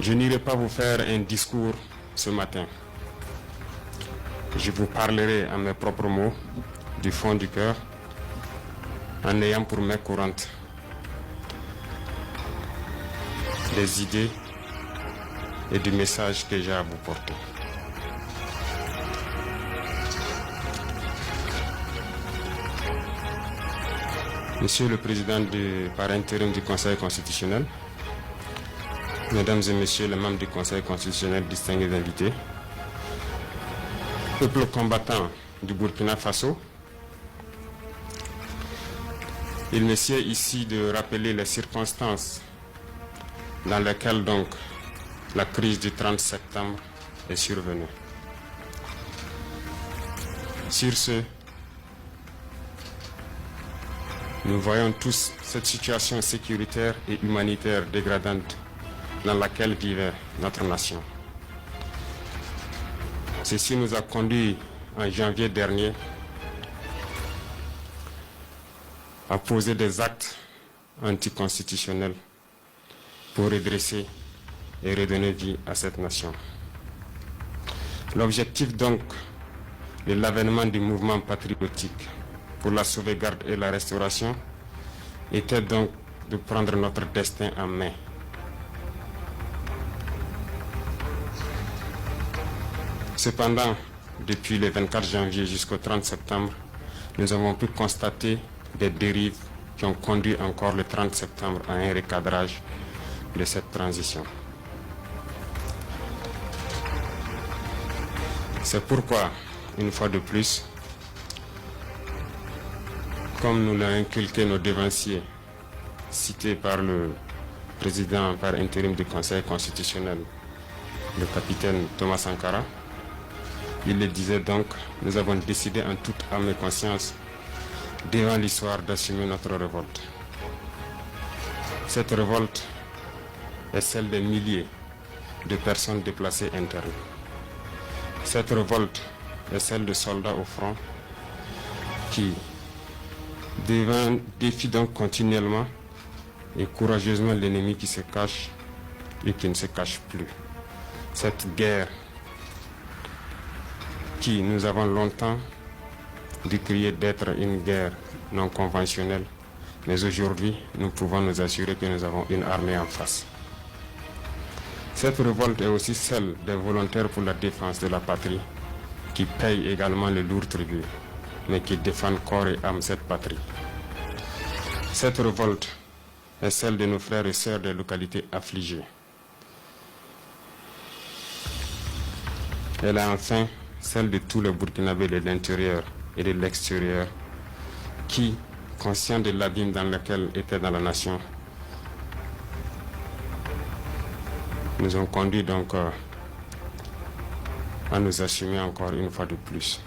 Je n'irai pas vous faire un discours ce matin. Je vous parlerai en mes propres mots, du fond du cœur, en ayant pour main courante des idées et du message que j'ai à vous porter. Monsieur le Président par intérim du Conseil constitutionnel, Mesdames et Messieurs les membres du Conseil constitutionnel, distingués invités, peuple combattant du Burkina Faso, il me sied ici de rappeler les circonstances dans lesquelles donc la crise du 30 septembre est survenue. Sur ce, nous voyons tous cette situation sécuritaire et humanitaire dégradante dans laquelle vivait notre nation. Ceci nous a conduit en janvier dernier à poser des actes anticonstitutionnels pour redresser et redonner vie à cette nation. L'objectif donc de l'avènement du mouvement patriotique pour la sauvegarde et la restauration était donc de prendre notre destin en main. Cependant, depuis le 24 janvier jusqu'au 30 septembre, nous avons pu constater des dérives qui ont conduit encore le 30 septembre à un recadrage de cette transition. C'est pourquoi, une fois de plus, comme nous l'ont inculqué nos devanciers, cités par le président par intérim du Conseil constitutionnel, le capitaine Thomas Sankara, il le disait donc, nous avons décidé en toute âme et conscience, devant l'histoire, d'assumer notre révolte. Cette révolte est celle des milliers de personnes déplacées internes. Cette révolte est celle de soldats au front qui défient donc continuellement et courageusement l'ennemi qui se cache et qui ne se cache plus. Cette guerre qui nous avons longtemps décrié d'être une guerre non conventionnelle, mais aujourd'hui nous pouvons nous assurer que nous avons une armée en face. Cette révolte est aussi celle des volontaires pour la défense de la patrie qui payent également le lourd tribut, mais qui défendent corps et âme cette patrie. Cette révolte est celle de nos frères et sœurs des localités affligées. Elle est enfin celle de tous les Burkinabés de l'intérieur et de l'extérieur qui, conscients de l'abîme dans lequel était dans la nation, nous ont conduit donc à nous assumer encore une fois de plus.